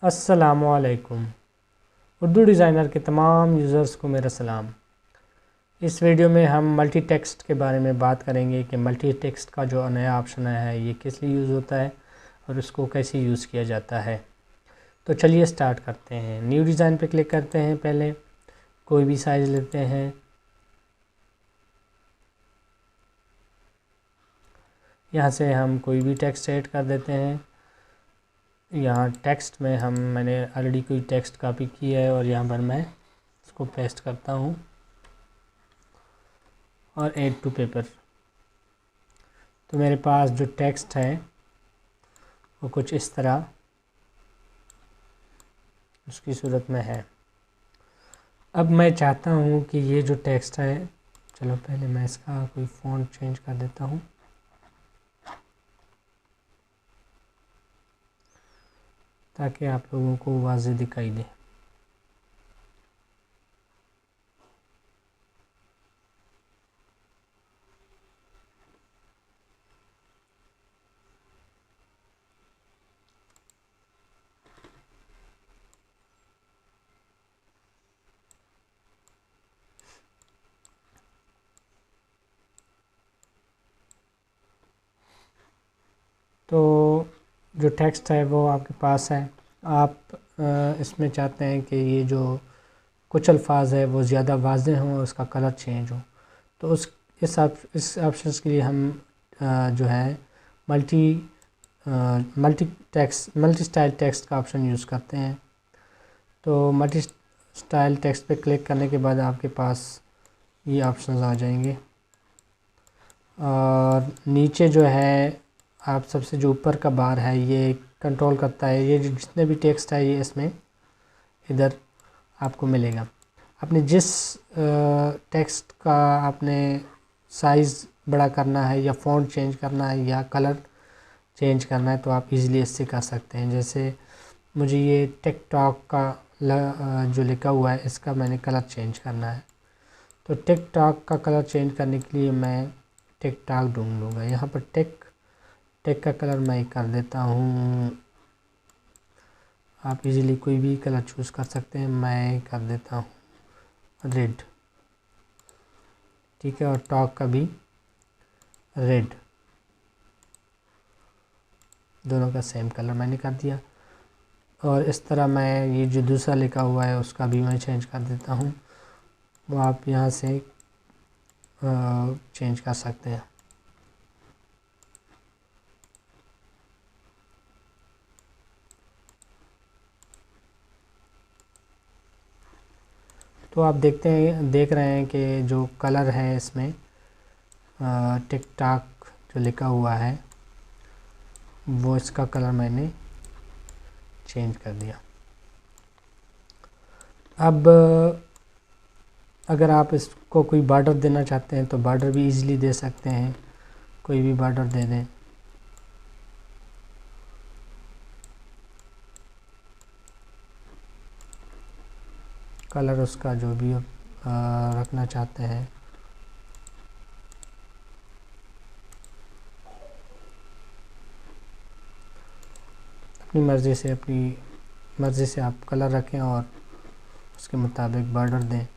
अस्सलामुअलैकुम। उर्दू डिज़ाइनर के तमाम यूज़र्स को मेरा सलाम। इस वीडियो में हम मल्टी टेक्स्ट के बारे में बात करेंगे कि मल्टी टेक्स्ट का जो नया ऑप्शन है ये किस लिए यूज़ होता है और इसको कैसे यूज़ किया जाता है। तो चलिए स्टार्ट करते हैं। न्यू डिज़ाइन पे क्लिक करते हैं। पहले कोई भी साइज़ लेते हैं। यहाँ से हम कोई भी टेक्स्ट ऐड कर देते हैं। यहाँ टेक्स्ट में मैंने ऑलरेडी कोई टेक्स्ट कॉपी की है और यहाँ पर मैं इसको पेस्ट करता हूँ और ऐड टू पेपर। तो मेरे पास जो टेक्स्ट है वो कुछ इस तरह उसकी सूरत में है। अब मैं चाहता हूँ कि ये जो टेक्स्ट है, चलो पहले मैं इसका कोई फ़ॉन्ट चेंज कर देता हूँ ताकि आप लोगों को वाज़ेह दिखाई दे। तो जो टेक्स्ट है वो आपके पास है। आप इसमें चाहते हैं कि ये जो कुछ अल्फाज है वो ज़्यादा वाज़ेह हों और उसका कलर चेंज हो, तो इस ऑप्शन के लिए हम जो है मल्टी स्टाइल टेक्स्ट का ऑप्शन यूज़ करते हैं। तो मल्टी स्टाइल टेक्स्ट पे क्लिक करने के बाद आपके पास ये ऑप्शंस आ जाएंगे और नीचे जो है आप सबसे जो ऊपर का बार है ये कंट्रोल करता है ये जितने भी टेक्स्ट है ये इसमें इधर आपको मिलेगा। आपने जिस टेक्स्ट का आपने साइज़ बड़ा करना है या फ़ॉन्ट चेंज करना है या कलर चेंज करना है तो आप इजीली इससे कर सकते हैं। जैसे मुझे ये टिकटॉक का जो लिखा हुआ है इसका मैंने कलर चेंज करना है, तो टिकटॉक का कलर चेंज करने के लिए मैं टिकटॉक ढूंढ लूँगा। यहाँ पर टिक का कलर मैं कर देता हूँ। आप इजीली कोई भी कलर चूज़ कर सकते हैं। मैं कर देता हूँ रेड, ठीक है, और टॉक का भी रेड, दोनों का सेम कलर मैंने कर दिया। और इस तरह मैं ये जो दूसरा लिखा हुआ है उसका भी मैं चेंज कर देता हूँ, वो आप यहाँ से चेंज कर सकते हैं। तो आप देख रहे हैं कि जो कलर है इसमें टिकटॉक जो लिखा हुआ है वो इसका कलर मैंने चेंज कर दिया। अब अगर आप इसको कोई बॉर्डर देना चाहते हैं तो बॉर्डर भी इजीली दे सकते हैं, कोई भी बॉर्डर दे दें। कलर उसका जो भी रखना चाहते हैं। अपनी मर्ज़ी से आप कलर रखें और उसके मुताबिक बॉर्डर दें।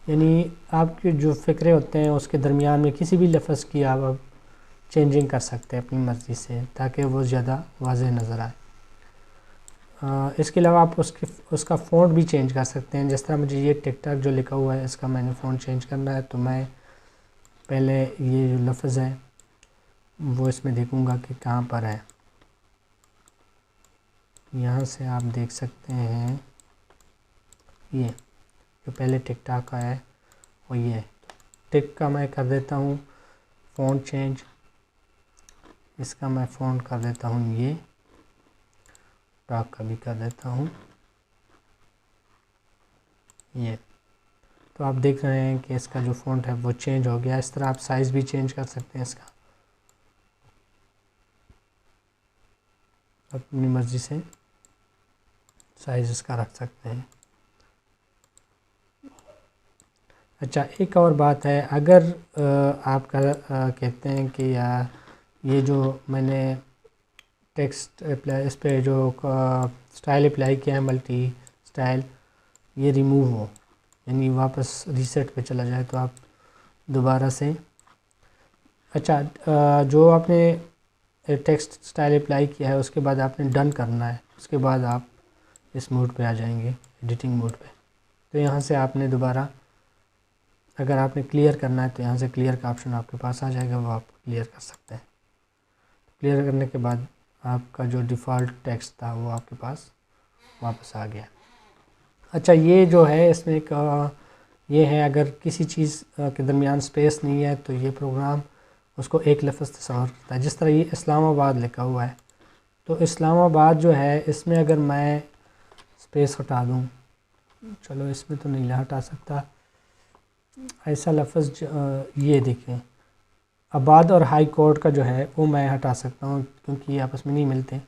यानी आपके जो फ़िक्रे होते हैं उसके दरमियान में किसी भी लफ्ज़ की आप चेंजिंग कर सकते हैं अपनी मर्ज़ी से ताकि वो ज़्यादा वाज़ेह नज़र आए। इसके अलावा आप उसका फ़ॉन्ट भी चेंज कर सकते हैं। जिस तरह मुझे ये टिकटॉक जो लिखा हुआ है इसका मैंने फ़ॉन्ट चेंज करना है, तो मैं पहले ये जो लफ्ज़ है वो इसमें देखूँगा कि कहाँ पर है। यहाँ से आप देख सकते हैं ये जो पहले टिकटॉक का है वो ये है। टिक का मैं कर देता हूँ फ़ॉन्ट चेंज, इसका मैं फ़ॉन्ट कर देता हूँ ये, टॉक का भी कर देता हूँ ये। तो आप देख रहे हैं कि इसका जो फ़ॉन्ट है वो चेंज हो गया। इस तरह आप साइज़ भी चेंज कर सकते हैं इसका, अपनी मर्ज़ी से साइज़ इसका रख सकते हैं। अच्छा, एक और बात है, अगर आप कहते हैं कि यार ये जो मैंने टेक्स्ट अप्लाई, इस पर जो स्टाइल अप्लाई किया है मल्टी स्टाइल, ये रिमूव हो, यानी वापस रीसेट पे चला जाए, तो आप दोबारा से जो आपने टेक्स्ट स्टाइल अप्लाई किया है उसके बाद आपने डन करना है, उसके बाद आप इस मोड पे आ जाएंगे, एडिटिंग मोड पे। तो यहाँ से आपने दोबारा अगर आपने क्लियर करना है तो यहाँ से क्लियर का ऑप्शन आपके पास आ जाएगा, वो आप क्लियर कर सकते हैं। क्लियर करने के बाद आपका जो डिफ़ॉल्ट टेक्स्ट था वो आपके पास वापस आ गया। अच्छा, ये जो है इसमें एक ये है, अगर किसी चीज़ के दरमियान स्पेस नहीं है तो ये प्रोग्राम उसको एक लफ्ज़ तस्वर करता है। जिस तरह ये इस्लामाबाद लिखा हुआ है, तो इस्लामाबाद जो है इसमें अगर मैं स्पेस हटा दूँ, चलो इसमें तो नहीं हटा सकता, ऐसा लफ्ज़ ये देखें आबाद और हाई कोर्ट का जो है वो मैं हटा सकता हूँ, क्योंकि ये आपस में नहीं मिलते।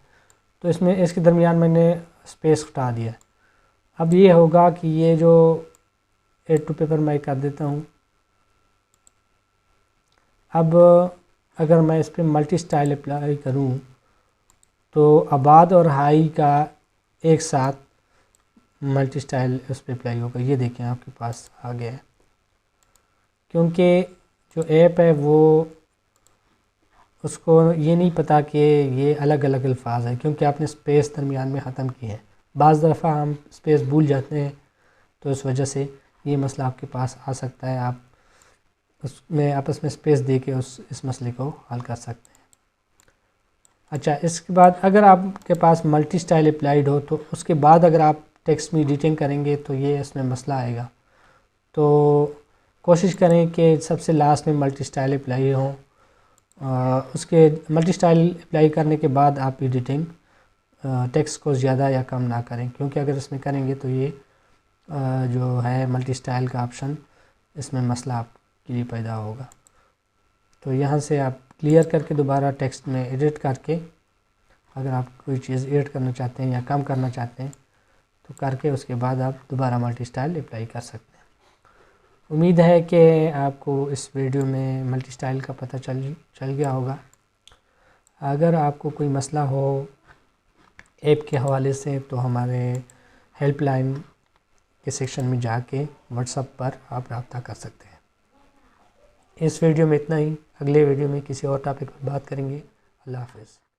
तो इसमें इसके दरमियान मैंने स्पेस हटा दिया। अब ये होगा कि ये जो एड टू पेपर मैं कर देता हूँ। अब अगर मैं इस पर मल्टी स्टाइल अप्लाई करूँ तो आबाद और हाई का एक साथ मल्टी स्टाइल उस पर अप्लाई होगा। ये देखें आपके पास आ गया है, क्योंकि जो ऐप है वो उसको ये नहीं पता कि ये अलग अलग अल्फाज है, क्योंकि आपने स्पेस दरमियान में ख़त्म किए हैं। बाज़ दफ़ा हम स्पेस भूल जाते हैं, तो इस वजह से ये मसला आपके पास आ सकता है। आप उसमें आपस में स्पेस दे के इस मसले को हल कर सकते हैं। अच्छा, इसके बाद अगर आपके पास मल्टी स्टाइल अप्लाइड हो तो उसके बाद अगर आप टेक्स्ट में एडिटिंग करेंगे तो ये इसमें मसला आएगा। तो कोशिश करें कि सबसे लास्ट में मल्टी स्टाइल अप्लाई हो, उसके मल्टी स्टाइल अप्लाई करने के बाद आप एडिटिंग टेक्स्ट को ज़्यादा या कम ना करें, क्योंकि अगर इसमें करेंगे तो ये जो है मल्टी स्टाइल का ऑप्शन, इसमें मसला आपके लिए पैदा होगा। तो यहाँ से आप क्लियर करके दोबारा टेक्स्ट में एडिट करके, अगर आप कोई चीज़ एडिट करना चाहते हैं या कम करना चाहते हैं तो करके उसके बाद आप दोबारा मल्टी स्टाइल अप्लाई कर सकते हैं। उम्मीद है कि आपको इस वीडियो में मल्टी स्टाइल का पता चल गया होगा। अगर आपको कोई मसला हो ऐप के हवाले से तो हमारे हेल्पलाइन के सेक्शन में जाके व्हाट्सएप पर आप रब्ता कर सकते हैं। इस वीडियो में इतना ही, अगले वीडियो में किसी और टॉपिक पर बात करेंगे। अल्लाह हाफ़िज़।